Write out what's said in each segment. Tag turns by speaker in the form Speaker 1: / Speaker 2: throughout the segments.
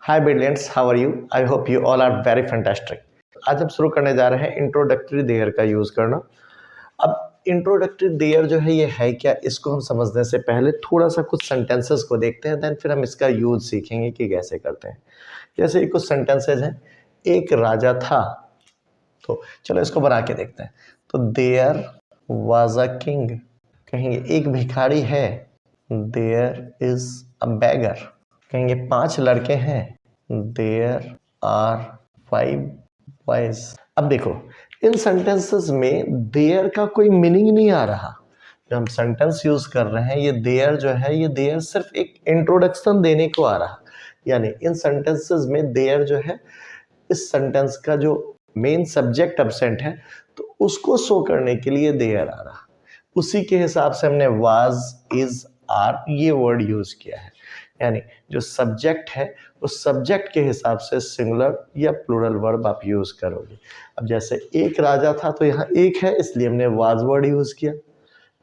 Speaker 1: Hi brilliants, how are you? I hope you all are very fantastic. आज हम शुरू करने जा रहे हैं इंट्रोडक्टरी देयर का यूज़ करना। अब इंट्रोडक्टरी देयर जो है ये है क्या, इसको हम समझने से पहले थोड़ा सा कुछ सेंटेंसेस को देखते हैं, देन फिर हम इसका यूज सीखेंगे कि कैसे करते हैं। जैसे ये कुछ सेंटेंसेज हैं। एक राजा था, तो चलो इसको बना के देखते हैं। तो देयर वाज अ किंग। कहेंगे एक भिखारी है, देयर इज अ बेगर। कहेंगे 5 लड़के हैं, देयर आर 5 बॉयज। अब देखो, इन सेंटेंसेस में देयर का कोई मीनिंग नहीं आ रहा। जो हम सेंटेंस यूज कर रहे हैं, ये देयर जो है, ये देयर सिर्फ एक इंट्रोडक्शन देने को आ रहा। यानी इन सेंटेंसेस में देयर जो है, इस सेंटेंस का जो मेन सब्जेक्ट एब्सेंट है, तो उसको शो करने के लिए देयर आ रहा। उसी के हिसाब से हमने वाज, इज, आर ये वर्ड यूज किया है। यानी जो सब्जेक्ट है, उस सब्जेक्ट के हिसाब से सिंगुलर या प्लूरल वर्ब आप यूज करोगे। अब जैसे एक राजा था, तो यहाँ एक है इसलिए हमने वाज वर्ड यूज किया।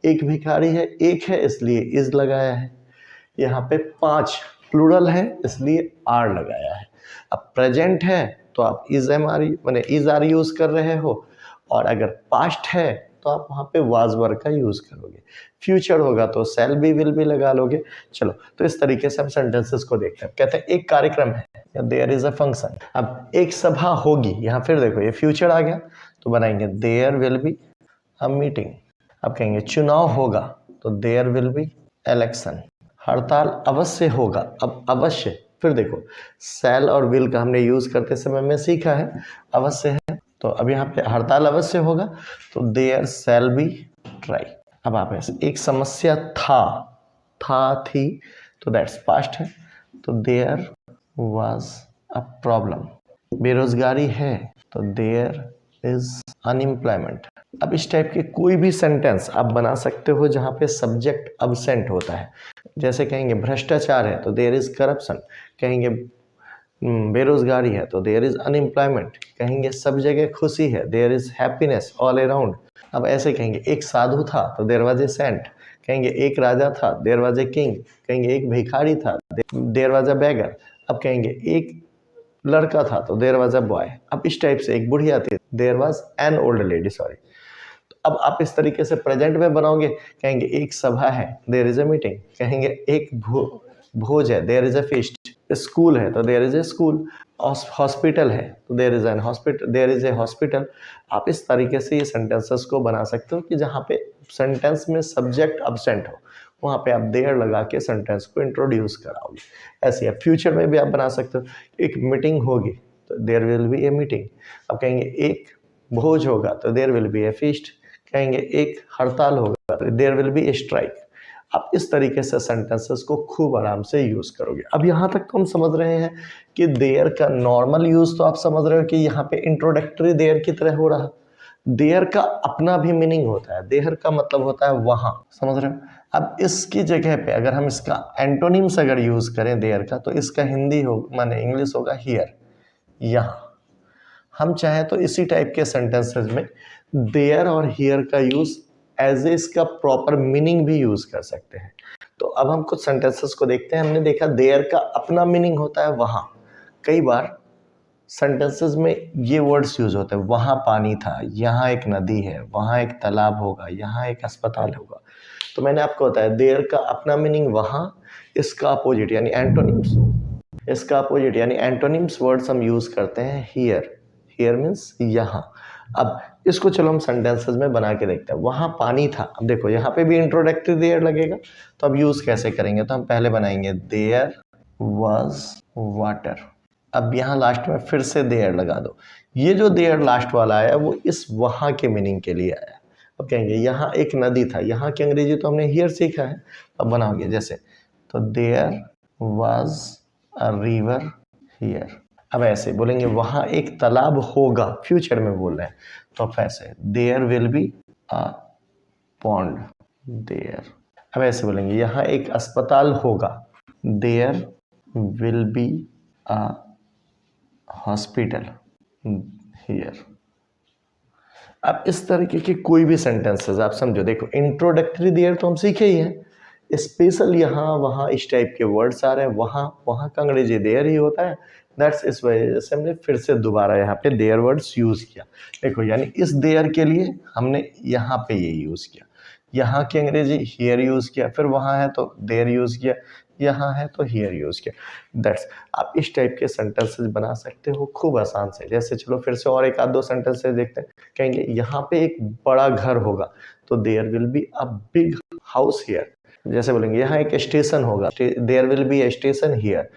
Speaker 1: एक भिखारी है, एक है इसलिए इज लगाया है। यहाँ पे 5 प्लूरल है इसलिए आर लगाया है। अब प्रेजेंट है तो आप इज एम आर मैंने इज आर यूज कर रहे हो, और अगर पास्ट है तो आप वहाँ पे वाज वर्ब का यूज करोगे। फ्यूचर होगा तो शैल बी, विल बी लगा लोगे। चलो, तो इस तरीके से हम सेंटेंसेस को देखते हैं। कहते हैं एक कार्यक्रम है, या देयर इज अ फंक्शन। अब एक सभा होगी, यहाँ फिर देखो ये फ्यूचर आ गया, तो बनाएंगे there will be a meeting. अब कहेंगे चुनाव होगा, तो देयर विल बी इलेक्शन। हड़ताल अवश्य होगा, अब अवश्य फिर देखो, शैल और विल का हमने यूज करते समय में सीखा है, अवश्य है, तो अब यहाँ पे हड़ताल अवश्य होगा, तो देयर शैल बी ट्राई। अब आप ऐसे एक समस्या था थी, तो दैट्स पास्ट है, तो देयर वाज अ प्रॉब्लम। बेरोजगारी है, तो देयर इज अनएम्प्लॉयमेंट। अब इस टाइप के कोई भी सेंटेंस आप बना सकते हो जहाँ पे सब्जेक्ट अब्सेंट होता है। जैसे कहेंगे भ्रष्टाचार है, तो देयर इज करप्शन। कहेंगे बेरोजगारी है, तो देयर इज अनएम्प्लॉयमेंट। कहेंगे सब जगह खुशी है, there is happiness all around. अब ऐसे कहेंगे एक साधु था, तो देयर वाज ए सेंट। कहेंगे एक राजा था, देयर वाज ए किंग। कहेंगे एक भिखारी था, देयर वाज अ बेगर। अब कहेंगे एक लड़का था, तो देयर वाज अ बॉय। अब इस टाइप से एक बुढ़िया थी, there was an old lady, sorry. अब आप इस तरीके से प्रेजेंट में बनाओगे। कहेंगे एक सभा है, देयर इज अ मीटिंग। कहेंगे एक भोज है, there is a feast. School है, तो there is a school. Hospital है, तो there is an hospital, there is a hospital. आप इस तरीके से ये सेंटेंसेस को बना सकते हो कि जहाँ पे सेंटेंस में सब्जेक्ट अब्सेंट हो, वहाँ पे आप देयर लगा के सेंटेंस को इंट्रोड्यूस कराओगे। ऐसे आप फ्यूचर में भी आप बना सकते हो। एक मीटिंग होगी, तो there will be a meeting. अब कहेंगे एक भोज होगा, तो there will be a feast. कहेंगे एक हड़ताल होगा, तो there will be a strike. आप इस तरीके से सेंटेंसेस को खूब आराम से यूज करोगे। अब यहाँ तक तो हम समझ रहे हैं कि देयर का नॉर्मल यूज तो आप समझ रहे हो कि यहाँ पे इंट्रोडक्टरी देयर की तरह हो रहा। देयर का अपना भी मीनिंग होता है। देयर का मतलब होता है वहां, समझ रहे हो। अब इसकी जगह पे अगर हम इसका एंटोनिम्स अगर यूज करें देयर का, तो इसका हिंदी हो माने इंग्लिश होगा हियर, यहाँ। हम चाहें तो इसी टाइप के सेंटेंसेस में देयर और हियर का यूज एज ए इसका प्रॉपर मीनिंग भी यूज कर सकते हैं। तो अब हम कुछ सेंटेंसेस को देखते हैं। हमने देखा देयर का अपना मीनिंग होता है वहां। कई बार सेंटेंसेस में ये वर्ड्स यूज होते हैं, वहां पानी था, यहाँ एक नदी है, वहां एक तालाब होगा, यहाँ एक अस्पताल होगा। तो मैंने आपको बताया देयर का अपना मीनिंग वहां, इसका अपोजिट यानी एंटोनिम्स, इसका अपोजिट यानी एंटोनिम्स वर्ड्स हम यूज करते हैं हियर। हियर मीन्स यहाँ। अब इसको चलो हम सेंटेंसेस में बना के देखते हैं। वहां पानी था, अब देखो यहाँ पे भी इंट्रोडक्टरी देयर लगेगा, तो अब यूज कैसे करेंगे, तो हम पहले बनाएंगे देयर वाज वाटर। अब यहाँ लास्ट में फिर से देयर लगा दो। ये जो देयर लास्ट वाला आया वो इस वहां के मीनिंग के लिए आया। अब कहेंगे यहाँ एक नदी था, यहाँ की अंग्रेजी तो हमने हियर सीखा है, अब बनाओगे जैसे, तो there was a river here. अब ऐसे बोलेंगे वहां एक तालाब होगा, फ्यूचर में बोल रहे हैं, तो अब ऐसे there will be a pond there. अब ऐसे बोलेंगे यहाँ एक अस्पताल होगा, there will be a hospital here. अब इस तरीके के कोई भी सेंटेंसेस आप समझो। देखो इंट्रोडक्टरी देयर तो हम सीखे ही हैं, स्पेशल यहाँ वहाँ इस टाइप के वर्ड्स आ रहे हैं, वहाँ का अंग्रेजी देयर ही होता है। दैट्स इस वजह से हमने फिर से दोबारा यहाँ पे देयर वर्ड्स यूज़ किया। देखो यानी इस देयर के लिए हमने यहाँ पे ये यूज़ किया, यहाँ की अंग्रेजी हियर यूज़ किया, फिर वहाँ है तो देयर यूज़ किया, यहाँ है तो हियर यूज़ किया। दैट्स आप इस टाइप के सेंटेंसेस बना सकते हो खूब आसान से। जैसे चलो फिर से और एक आध दो सेंटेंसेस देखते हैं। कहेंगे यहाँ पे एक बड़ा घर होगा तो there will be a big house here. जैसे बोलेंगे यहाँ एक स्टेशन होगा, there will be a station here.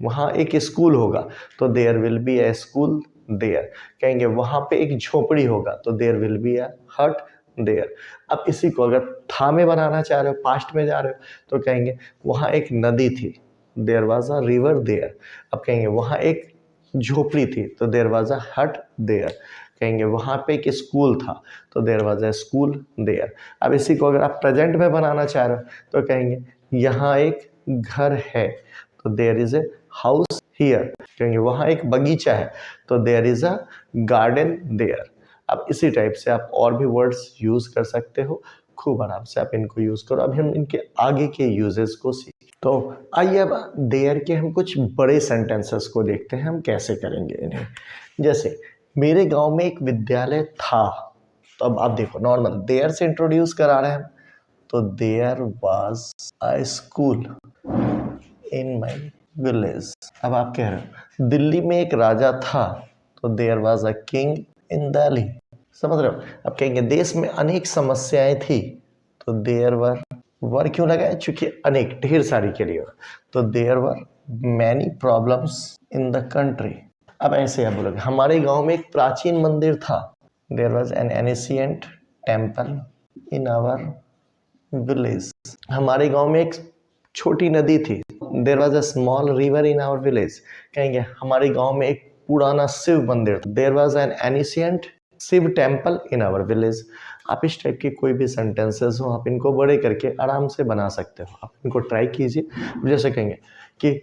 Speaker 1: वहाँ एक स्कूल होगा तो there will be a school there. कहेंगे वहाँ पे एक झोपड़ी होगा तो देयर विल बी अ हट देयर। अब इसी को अगर था में बनाना चाह रहे हो, पास्ट में जा रहे हो, तो कहेंगे वहाँ एक नदी थी, there was a river there. अब कहेंगे वहाँ एक झोपड़ी थी तो देयर वाज अ हट देयर। कहेंगे वहाँ पे एक स्कूल था तो there was a school there. अब इसी को अगर आप प्रेजेंट में बनाना चाह रहे हो तो कहेंगे यहाँ एक घर है तो there is a house here. कहेंगे वहाँ एक बगीचा है तो there is a garden there. अब इसी टाइप से आप और भी वर्ड्स यूज कर सकते हो, खूब आराम से आप इनको यूज करो। अभी हम इनके आगे के यूजेस को सीखें। तो आइए अब देयर के हम कुछ बड़े सेंटेंसेस को देखते हैं हम कैसे करेंगे इन्हें। जैसे मेरे गांव में एक विद्यालय था, तो अब आप देखो नॉर्मल देयर से इंट्रोड्यूस करा रहे हैं हम, तो there was a school in my village. अब आप कह रहे हो दिल्ली में एक राजा था तो there was a king in Delhi. समझ रहे हो? अब कहेंगे देश में अनेक समस्याएं थी तो देयर वर क्यों लगाए, चूंकि अनेक ढेर सारी के लिए, तो there were many problems in the country. अब ऐसे आप बोलोगे हमारे गांव में एक प्राचीन मंदिर था, there was an ancient temple in our village. हमारे गांव में एक छोटी नदी थी, there was a small river in our village. कहेंगे हमारे गांव में एक पुराना शिव मंदिर था, there was an ancient Shiv temple in our village. आप इस टाइप के कोई भी सेंटेंसेस हो आप इनको बड़े करके आराम से बना सकते हो, आप इनको ट्राई कीजिए। जैसे कहेंगे कि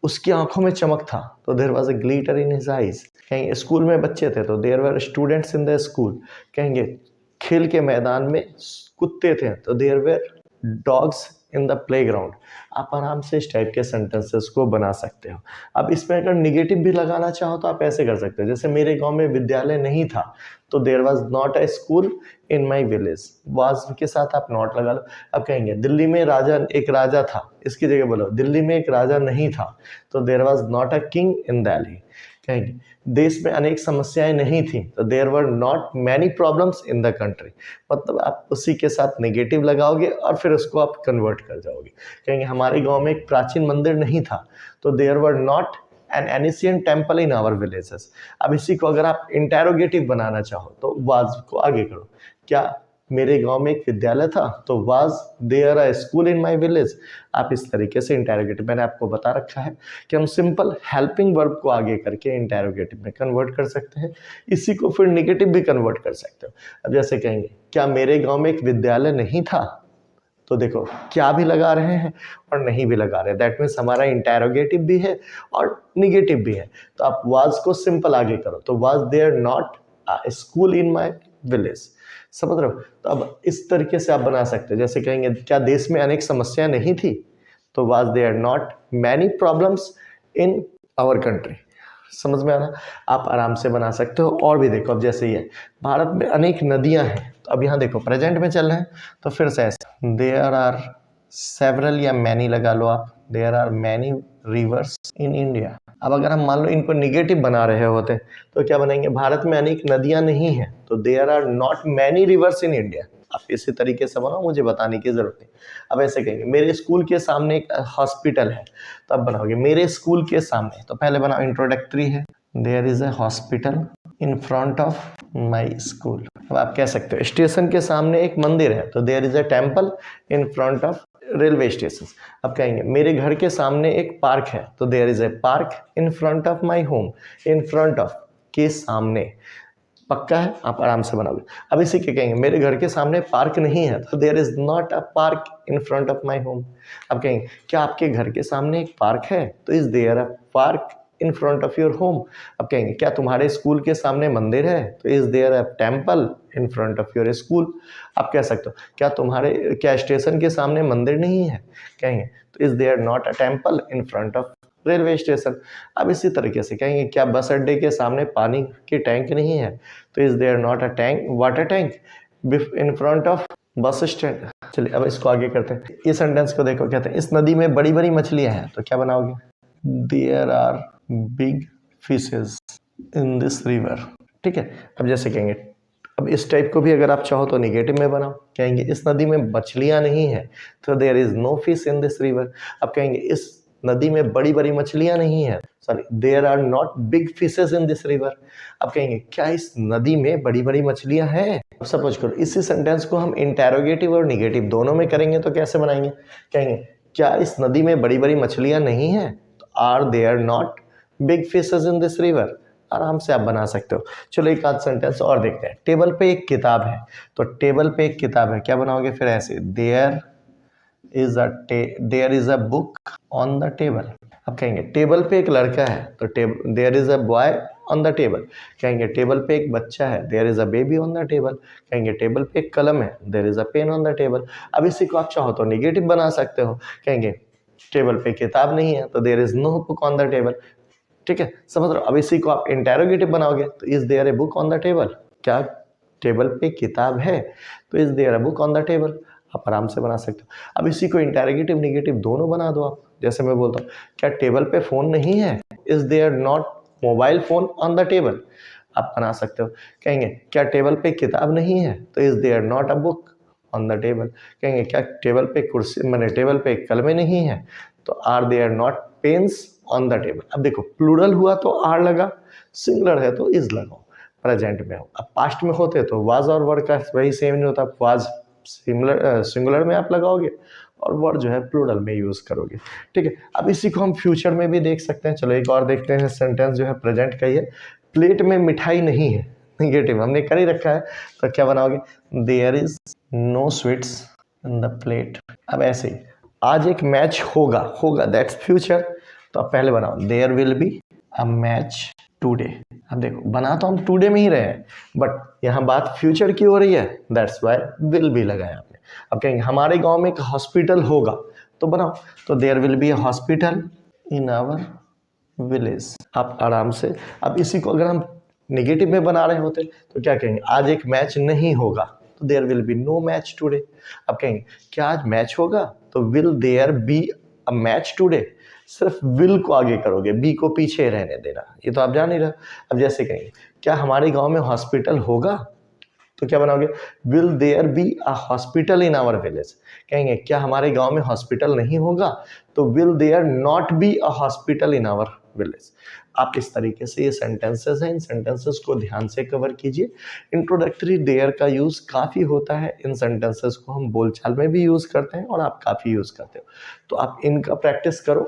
Speaker 1: उसकी आंखों में चमक था तो there was a glitter in his eyes. कहेंगे स्कूल में बच्चे थे तो there were students in the school. कहेंगे खेल के मैदान में कुत्ते थे तो there were dogs in the playground. आप आराम से इस टाइप के सेंटेंसेस को बना सकते हो। अब इसमें अगर निगेटिव भी लगाना चाहो तो आप ऐसे कर सकते हो, जैसे मेरे गांव में विद्यालय नहीं था तो there was not a school in my village. Was के साथ आप नॉट लगा लो। अब कहेंगे दिल्ली में एक राजा था, इसकी जगह बोलो दिल्ली में एक राजा नहीं था तो there was not a king in Delhi. कहेंगे देश में अनेक समस्याएं नहीं थी तो there were not many problems in the country. मतलब आप उसी के साथ नेगेटिव लगाओगे और फिर उसको आप कन्वर्ट कर जाओगे। कहेंगे हमारे गांव में एक प्राचीन मंदिर नहीं था तो there were not an ancient temple in our villages. अब इसी को अगर आप इंटेरोगेटिव बनाना चाहो तो वाज को आगे करो, क्या मेरे गांव में एक विद्यालय था तो was there a school in my village. आप इस तरीके से इंटेरोगेटिव, मैंने आपको बता रखा है कि हम सिंपल हेल्पिंग वर्ब को आगे करके इंटेरोगेटिव में कन्वर्ट कर सकते हैं, इसी को फिर नेगेटिव भी कन्वर्ट कर सकते हो। अब जैसे कहेंगे क्या मेरे गांव में एक विद्यालय नहीं था, तो देखो क्या भी लगा रहे हैं और नहीं भी लगा रहे हैं, दैट मीन्स हमारा इंटेरोगेटिव भी है और निगेटिव भी है। तो आप वाज को सिंपल आगे करो तो was there not a school in my village. समझ रहे हो? तो अब इस तरीके से आप बना सकते हो। जैसे कहेंगे क्या देश में अनेक समस्याएं नहीं थी तो was there not many problems in our country. समझ में आ रहा? आप आराम से बना सकते हो। और भी देखो अब जैसे ये भारत में अनेक नदियां हैं, तो अब यहाँ देखो प्रेजेंट में चल रहे हैं तो फिर से ऐसे देयर आर सेवरल या मैनी लगा लो आप, there are many rivers in India. अब अगर हम मान लो इनको निगेटिव बना रहे होते तो क्या बनाएंगे भारत में अनेक नदियां नहीं है तो there are not many rivers in India. आप इसी तरीके से बनाओ, मुझे बताने की जरूरत नहीं। अब ऐसे कहेंगे मेरे स्कूल के सामने एक हॉस्पिटल है, तो अब बनाओगे मेरे स्कूल के सामने, तो पहले बनाओ इंट्रोडक्टरी है, there is a hospital in front of my school. अब आप कह सकते हो स्टेशन के सामने एक मंदिर है तो there is a temple in front of railway station. अब कहेंगे मेरे घर के सामने एक पार्क है तो there is a park in front of my home. In front of के सामने पक्का है, आप आराम से बनाओगे। अब इसी के कहेंगे मेरे घर के सामने पार्क नहीं है तो there is not a park in front of my home. अब कहेंगे क्या आपके घर के सामने एक पार्क है तो is there a park in front of your home. अब कहेंगे क्या तुम्हारे स्कूल के सामने मंदिर है, तो is there a temple in front of your school. आप कह सकते हो क्या स्टेशन के सामने मंदिर नहीं है, कहेंगे तो is there not a temple in front of railway station. अब इसी तरीके से कहेंगे क्या बस अड्डे के सामने पानी की टैंक नहीं है, तो is there not a tank water tank in front of bus stand. चलिए अब इसको आगे करते हैं। इस सेंटेंस को देखो, कहते हैं इस नदी में बड़ी बड़ी मछलियां हैं, तो क्या बनाओगे, there are big fishes in this river. ठीक है, अब जैसे कहेंगे, अब इस टाइप को भी अगर आप चाहो तो निगेटिव में बनाओ, कहेंगे इस नदी में मछलियां नहीं है, तो there is no fish in this river. अब कहेंगे इस नदी में बड़ी बड़ी मछलियां नहीं है, sorry there are not big fishes in this river. अब कहेंगे क्या इस नदी में बड़ी बड़ी मछलियां हैं। अब सपोज करो इसी सेंटेंस को हम इंटेरोगेटिव और निगेटिव दोनों में करेंगे, तो कैसे बनाएंगे, कहेंगे क्या इस नदी में बड़ी बड़ी मछलियां नहीं है, तो are there not big fishes in this river. आराम से आप बना सकते हो। चलो एक आध सेंटेंस और देखते हैं। टेबल पे एक किताब है, तो टेबल पे एक किताब है, क्या बनाओगे फिर ऐसे, there is a book on the table. अब कहेंगे टेबल पे एक लड़का है, तो there is a boy on the table. कहेंगे टेबल पे एक बच्चा है, there is a baby on the table. कहेंगे टेबल पे एक कलम है, there is a pen on the table. अब इसी को आप चाहो तो निगेटिव बना सकते हो, कहेंगे टेबल पे किताब नहीं है, तो there is no book on the table. ठीक है, समझ रहे हो। अब इसी को आप इंटेरोगेटिव बनाओगे, तो is there a book on the table, क्या टेबल पे किताब है, तो is there a book on the table. आप आराम से बना सकते हो। अब इसी को इंटेरोगेटिव निगेटिव दोनों बना दो आप। जैसे मैं बोलता हूँ क्या टेबल पे फोन नहीं है, is there not mobile phone on the table. आप बना सकते हो। कहेंगे क्या टेबल पे किताब नहीं है, तो is there not a book on the table. कहेंगे क्या टेबल पे कुर्सी मैंने टेबल पे कलमें नहीं है, तो are there not pens on the table. अब देखो प्लूरल हुआ तो आर लगा, सिंगुलर है तो इज लगाओ, प्रेजेंट में हो। अब पास्ट में होते तो वाज और वर्ड का वही सेम नहीं होता, वाज सिंगुलर में आप लगाओगे और वर्ड जो है प्लूरल में यूज करोगे। ठीक है, अब इसी को हम फ्यूचर में भी देख सकते हैं। चलो एक और देखते हैं, सेंटेंस जो है प्रेजेंट का ही है। प्लेट में मिठाई नहीं है, निगेटिव हमने कर ही रखा है, तो क्या बनाओगे, there is no sweets in the plate. अब ऐसे ही आज एक मैच होगा दैट्स फ्यूचर, तो अब पहले बनाओ there will be a match today. अब देखो बना तो हम टुडे में ही रहे हैं, बट यहाँ बात फ्यूचर की हो रही है, दैट्स वाई विल बी लगाया आपने। अब कहेंगे हमारे गांव में एक हॉस्पिटल होगा, तो बनाओ, तो there will be a hospital in our village. आप आराम से। अब इसी को अगर हम नेगेटिव में बना रहे होते तो क्या कहेंगे, आज एक मैच नहीं होगा, तो there will be no match today. अब कहेंगे क्या आज मैच होगा, तो will there be a match today. सिर्फ विल को आगे करोगे, बी को पीछे रहने देना, ये तो आप जान ही रहे। अब जैसे कहेंगे क्या हमारे गांव में हॉस्पिटल होगा, तो क्या बनाओगे, will there be a hospital in our village. कहेंगे क्या हमारे गांव में हॉस्पिटल नहीं होगा, तो will there not be a hospital in our village. आप इस तरीके से ये सेंटेंसेस हैं, इन सेंटेंसेस को ध्यान से कवर कीजिए। इंट्रोडक्टरी देयर का यूज काफी होता है, इन सेंटेंसेस को हम बोलचाल में भी यूज करते हैं और आप काफी यूज करते हो, तो आप इनका प्रैक्टिस करो,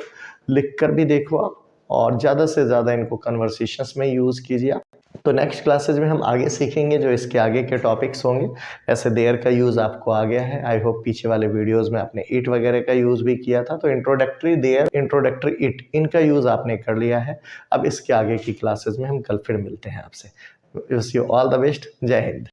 Speaker 1: लिख कर भी देखो आप, और ज़्यादा से ज़्यादा इनको कन्वर्सेशंस में यूज़ कीजिए आप। तो नेक्स्ट क्लासेज में हम आगे सीखेंगे जो इसके आगे के टॉपिक्स होंगे। ऐसे देयर का यूज़ आपको आ गया है, आई होप पीछे वाले वीडियोस में आपने इट वगैरह का यूज़ भी किया था, तो इंट्रोडक्टरी देयर, इंट्रोडक्टरी इट, इनका यूज़ आपने कर लिया है। अब इसके आगे की क्लासेज में हम कल फिर मिलते हैं आपसे। Wish you all the best. जय हिंद।